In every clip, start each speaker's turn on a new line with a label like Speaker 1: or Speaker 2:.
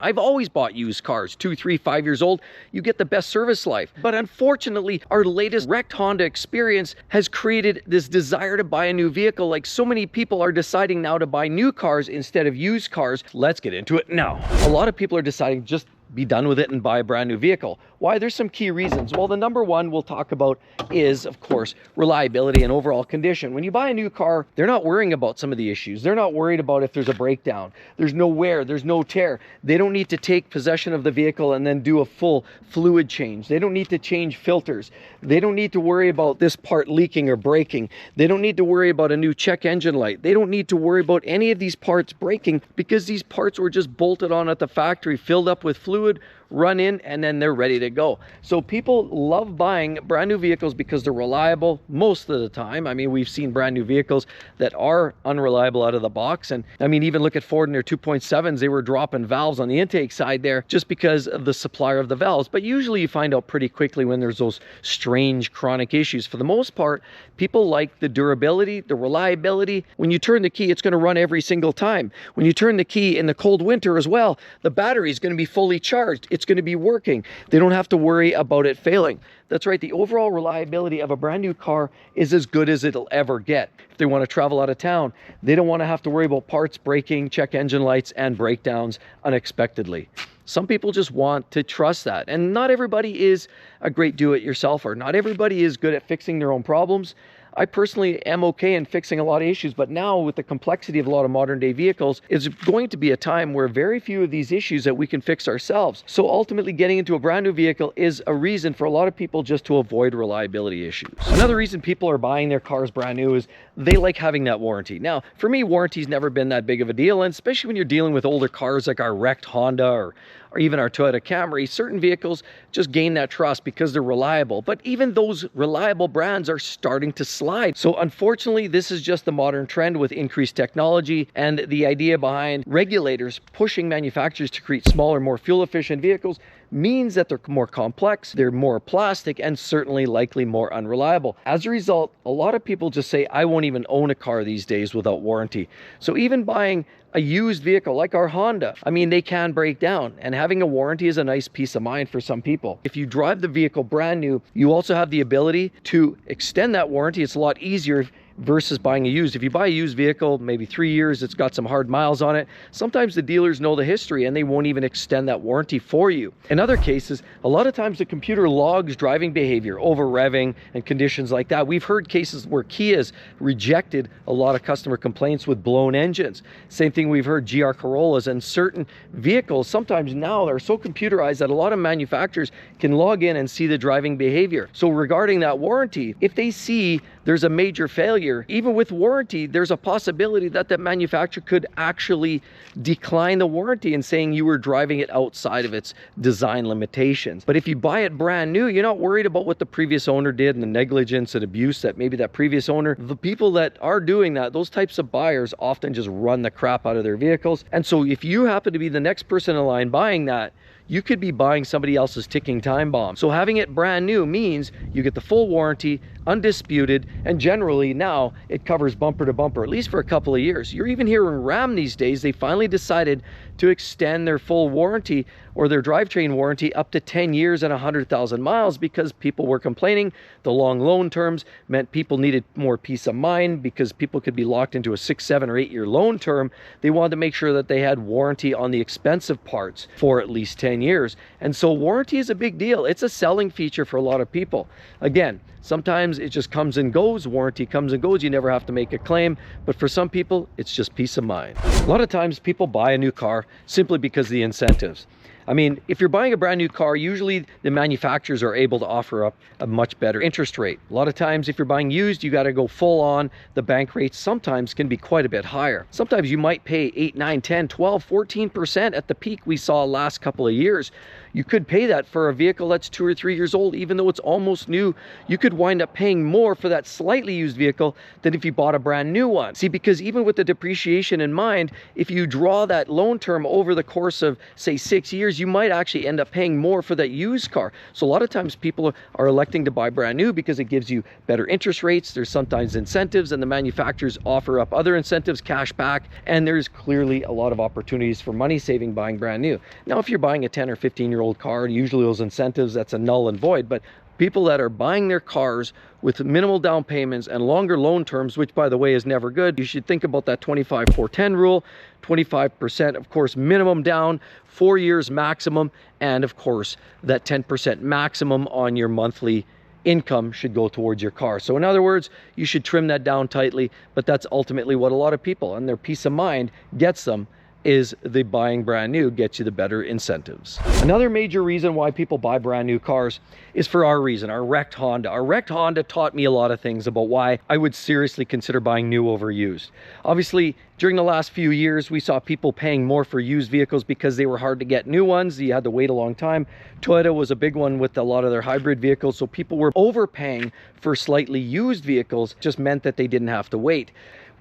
Speaker 1: I've always bought used cars, 2, 3, 5 years old. You get the best service life. But unfortunately, our latest wrecked Honda experience has created this desire to buy a new vehicle. Like so many people are deciding now to buy new cars instead of used cars. Let's get into it now. A lot of people are deciding just be done with it and buy a brand new vehicle. Why? There's some key reasons. Well, the number one we'll talk about is, of course, reliability and overall condition. When you buy a new car, they're not worrying about some of the issues. They're not worried about if there's a breakdown, there's no wear, there's no tear. They don't need to take possession of the vehicle and then do a full fluid change. They don't need to change filters. They don't need to worry about this part leaking or breaking. They don't need to worry about a new check engine light. They don't need to worry about any of these parts breaking because these parts were just bolted on at the factory, filled up with fluid, run in, and then they're ready to go. So people love buying brand new vehicles because they're reliable most of the time. I mean, we've seen brand new vehicles that are unreliable out of the box. And I mean, even look at Ford and their 2.7s, they were dropping valves on the intake side there just because of the supplier of the valves. But usually you find out pretty quickly when there's those strange chronic issues. For the most part, people like the durability, the reliability. When you turn the key, it's going to run every single time. When you turn the key in the cold winter as well, the battery is going to be fully charged. It's going to be working. They don't have to worry about it failing. That's right. The overall reliability of a brand new car is as good as it'll ever get. If they want to travel out of town, they don't want to have to worry about parts breaking, check engine lights, and breakdowns unexpectedly. Some people just want to trust that. And not everybody is a great do-it-yourselfer. Not everybody is good at fixing their own problems. I personally am okay in fixing a lot of issues, but now with the complexity of a lot of modern day vehicles, it's going to be a time where very few of these issues that we can fix ourselves. So ultimately getting into a brand new vehicle is a reason for a lot of people just to avoid reliability issues. Another reason people are buying their cars brand new is they like having that warranty. Now, for me, warranty's never been that big of a deal, and especially when you're dealing with older cars like our wrecked Honda or even our Toyota Camry, certain vehicles just gain that trust because they're reliable. But even those reliable brands are starting to slide. So unfortunately, this is just the modern trend with increased technology, and the idea behind regulators pushing manufacturers to create smaller, more fuel-efficient vehicles means that they're more complex, they're more plastic, and certainly likely more unreliable. As a result, a lot of people just say, I won't even own a car these days without warranty. So even buying a used vehicle like our Honda, I mean, they can break down, and having a warranty is a nice peace of mind for some people. If you drive the vehicle brand new, you also have the ability to extend that warranty. It's a lot easier versus buying a used. If you buy a used vehicle, maybe 3 years, it's got some hard miles on it, sometimes the dealers know the history and they won't even extend that warranty for you. In other cases, a lot of times the computer logs driving behavior, over revving and conditions like that. We've heard cases where Kia's rejected a lot of customer complaints with blown engines. Same thing we've heard GR Corollas, and certain vehicles sometimes now are so computerized that a lot of manufacturers can log in and see the driving behavior. So regarding that warranty, if they see there's a major failure, even with warranty, there's a possibility that the manufacturer could actually decline the warranty and saying you were driving it outside of its design limitations. But if you buy it brand new, you're not worried about what the previous owner did and the negligence and abuse that maybe that previous owner. The people that are doing that, those types of buyers often just run the crap out of their vehicles. And so if you happen to be the next person in line buying that, you could be buying somebody else's ticking time bomb. So having it brand new means you get the full warranty, undisputed, and generally now it covers bumper to bumper, at least for a couple of years. You're even hearing Ram these days, they finally decided to extend their full warranty or their drivetrain warranty up to 10 years and 100,000 miles because people were complaining. The long loan terms meant people needed more peace of mind because people could be locked into a 6, 7, or 8 year loan term. They wanted to make sure that they had warranty on the expensive parts for at least 10 years. And so warranty is a big deal. It's a selling feature for a lot of people. Again, sometimes it just comes and goes. Warranty comes and goes. You never have to make a claim. But for some people, it's just peace of mind. A lot of times people buy a new car simply because of the incentives. I mean, if you're buying a brand new car, usually the manufacturers are able to offer up a much better interest rate. A lot of times if you're buying used, you got to go full on. The bank rates sometimes can be quite a bit higher. Sometimes you might pay 8, 9, 10, 12, 14% at the peak we saw last couple of years. You could pay that for a vehicle that's 2 or 3 years old, even though it's almost new. You could wind up paying more for that slightly used vehicle than if you bought a brand new one. See, because even with the depreciation in mind, if you draw that loan term over the course of, say, 6 years, you might actually end up paying more for that used car. So a lot of times people are electing to buy brand new because it gives you better interest rates. There's sometimes incentives, and the manufacturers offer up other incentives, cash back, and there's clearly a lot of opportunities for money saving buying brand new. Now, if you're buying a 10 or 15-year-old car, usually those incentives, that's a null and void. But people that are buying their cars with minimal down payments and longer loan terms, which by the way is never good, you should think about that 25-4-10 rule. 25% of course minimum down, 4 years maximum, and of course that 10% maximum on your monthly income should go towards your car. So in other words, you should trim that down tightly, but that's ultimately what a lot of people, and their peace of mind gets them, is the buying brand new gets you the better incentives. Another major reason why people buy brand new cars is for our reason, our wrecked Honda. Our wrecked Honda taught me a lot of things about why I would seriously consider buying new over used. Obviously, during the last few years, we saw people paying more for used vehicles because they were hard to get. New ones, you had to wait a long time. Toyota was a big one with a lot of their hybrid vehicles, so people were overpaying for slightly used vehicles, just meant that they didn't have to wait.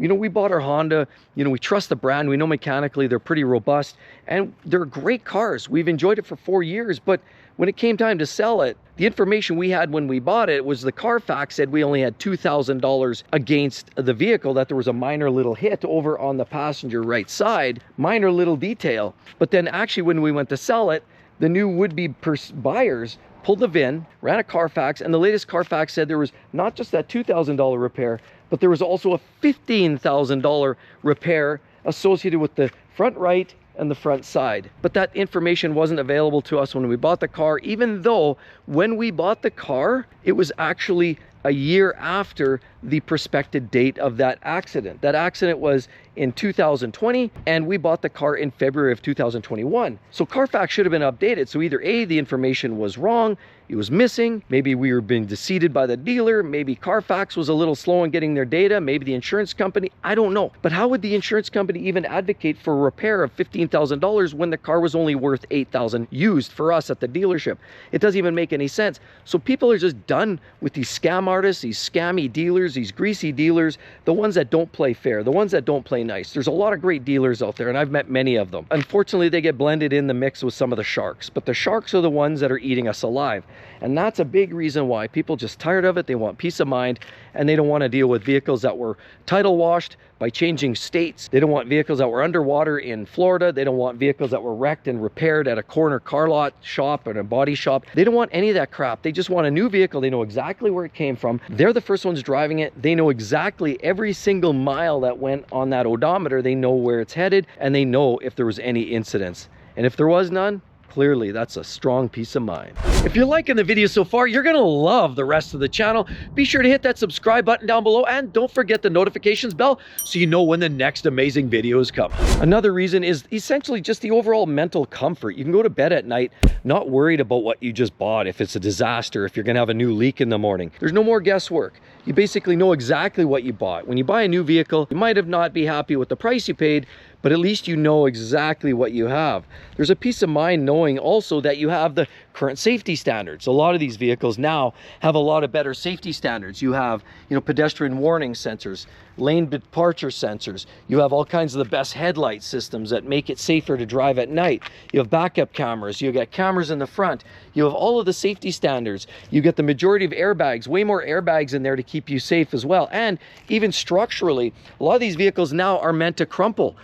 Speaker 1: You know, we bought our Honda, you know, we trust the brand, we know mechanically they're pretty robust, and they're great cars. We've enjoyed it for 4 years, but when it came time to sell it, the information we had when we bought it was the Carfax said we only had $2,000 against the vehicle, that there was a minor little hit over on the passenger right side, minor little detail. But then actually when we went to sell it, the new would-be buyers pulled the VIN, ran a Carfax, and the latest Carfax said there was not just that $2,000 repair, but there was also a $15,000 repair associated with the front right and the front side. But that information wasn't available to us when we bought the car, even though when we bought the car, it was actually a year after the prospected date of that accident. That accident was in 2020, and we bought the car in February of 2021. So Carfax should have been updated. So either A, the information was wrong, it was missing, maybe we were being deceived by the dealer, maybe Carfax was a little slow in getting their data, maybe the insurance company, I don't know. But how would the insurance company even advocate for a repair of $15,000 when the car was only worth $8,000 used for us at the dealership? It doesn't even make any sense. So people are just done with these scam artists, these scammy dealers, these greasy dealers, the ones that don't play fair, the ones that don't play nice. There's a lot of great dealers out there, and I've met many of them. Unfortunately, they get blended in the mix with some of the sharks, but the sharks are the ones that are eating us alive. And that's a big reason why people just tired of it. They want peace of mind, and they don't want to deal with vehicles that were title washed by changing states. They don't want vehicles that were underwater in Florida. They don't want vehicles that were wrecked and repaired at a corner car lot shop or a body shop. They don't want any of that crap. They just want a new vehicle. They know exactly where it came from. They're the first ones driving it. They know exactly every single mile that went on that odometer. They know where it's headed, and they know if there was any incidents. And if there was none, clearly that's a strong peace of mind. If you're liking the video so far, you're gonna love the rest of the channel. Be sure to hit that subscribe button down below, and don't forget the notifications bell so you know when the next amazing videos come. Another reason is essentially just the overall mental comfort. You can go to bed at night not worried about what you just bought, if it's a disaster, if you're gonna have a new leak in the morning. There's no more guesswork. You basically know exactly what you bought. When you buy a new vehicle, you might have not be happy with the price you paid, but at least you know exactly what you have. There's a peace of mind knowing also that you have the current safety standards. A lot of these vehicles now have a lot of better safety standards. You have, you know, pedestrian warning sensors, lane departure sensors. You have all kinds of the best headlight systems that make it safer to drive at night. You have backup cameras. You got cameras in the front. You have all of the safety standards. You get the majority of airbags, way more airbags in there to keep you safe as well. And even structurally, a lot of these vehicles now are meant to crumple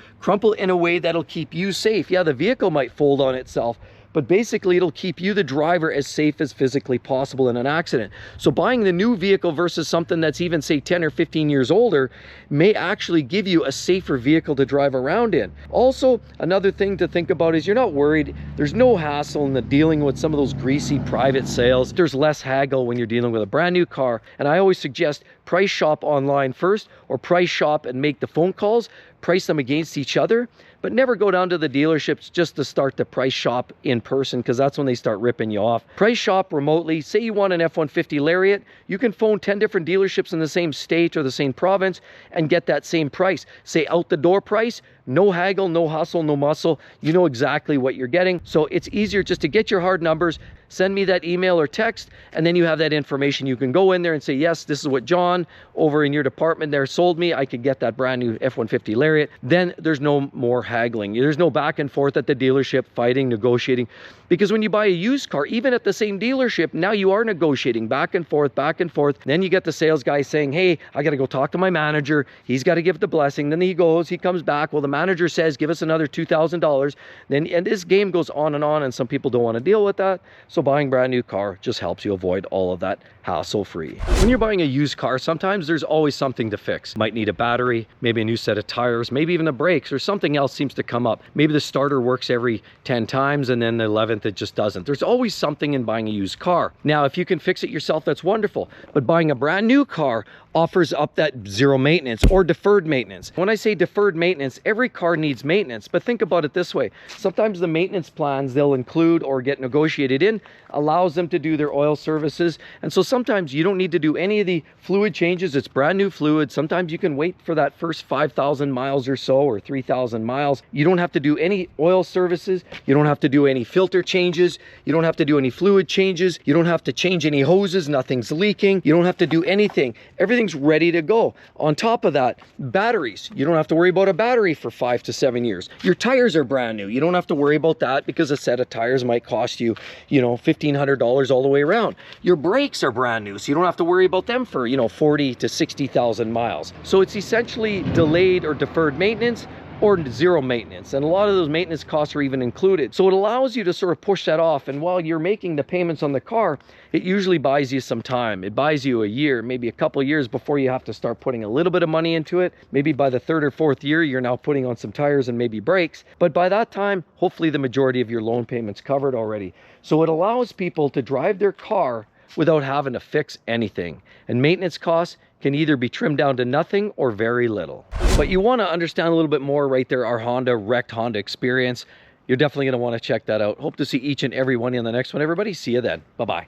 Speaker 1: in a way that'll keep you safe. Yeah, the vehicle might fold on itself, but basically it'll keep you, the driver, as safe as physically possible in an accident. So buying the new vehicle versus something that's even, say, 10 or 15 years older may actually give you a safer vehicle to drive around in. Also, another thing to think about is you're not worried. There's no hassle in the dealing with some of those greasy private sales. There's less haggle when you're dealing with a brand new car. And I always suggest price shop online first, or price shop and make the phone calls, price them against each other, but never go down to the dealerships just to start the price shop in person, because that's when they start ripping you off. Price shop remotely. Say you want an F-150 Lariat, you can phone 10 different dealerships in the same state or the same province and get that same price. Say out the door price, No haggle, no hustle, no muscle. You know exactly what you're getting. So it's easier just to get your hard numbers, send me that email or text, and then you have that information. You can go in there and say, yes, this is what John over in your department there sold me. I could get that brand new F-150 Lariat. Then there's no more haggling. There's no back and forth at the dealership, fighting, negotiating. Because when you buy a used car, even at the same dealership, now you are negotiating back and forth, back and forth. Then you get the sales guy saying, hey, I got to go talk to my manager. He's got to give the blessing. Then he comes back. Well, the manager says, give us another $2,000. And this game goes on, and some people don't want to deal with that. So buying brand new car just helps you avoid all of that hassle-free. When you're buying a used car, sometimes there's always something to fix. Might need a battery, maybe a new set of tires, maybe even the brakes, or something else seems to come up. Maybe the starter works every 10 times and then the 11th it just doesn't. There's always something in buying a used car. Now, if you can fix it yourself, that's wonderful. But buying a brand new car offers up that zero maintenance or deferred maintenance. When I say deferred maintenance, every car needs maintenance, but think about it this way. Sometimes the maintenance plans they'll include or get negotiated in allows them to do their oil services. And so sometimes you don't need to do any of the fluid changes. It's brand new fluid. Sometimes you can wait for that first 5,000 miles or so, or 3,000 miles. You don't have to do any oil services. You don't have to do any filter changes. You don't have to do any fluid changes. You don't have to change any hoses. Nothing's leaking. You don't have to do anything. Everything's ready to go. On top of that, batteries. You don't have to worry about a battery for 5 to 7 years. Your tires are brand new. You don't have to worry about that because a set of tires might cost you, $1,500 all the way around. Your brakes are brand new, so you don't have to worry about them for, 40 to 60,000 miles. So it's essentially delayed or deferred maintenance or zero maintenance, and a lot of those maintenance costs are even included. So it allows you to sort of push that off, and while you're making the payments on the car, it usually buys you some time. It buys you a year, maybe a couple of years before you have to start putting a little bit of money into it. Maybe by the 3rd or 4th year, you're now putting on some tires and maybe brakes, but by that time, hopefully the majority of your loan payments covered already. So it allows people to drive their car without having to fix anything, and maintenance costs can either be trimmed down to nothing or very little. But you want to understand a little bit more right there, our wrecked Honda experience. You're definitely going to want to check that out. Hope to see each and every one in the next one, everybody. See you then. Bye-bye.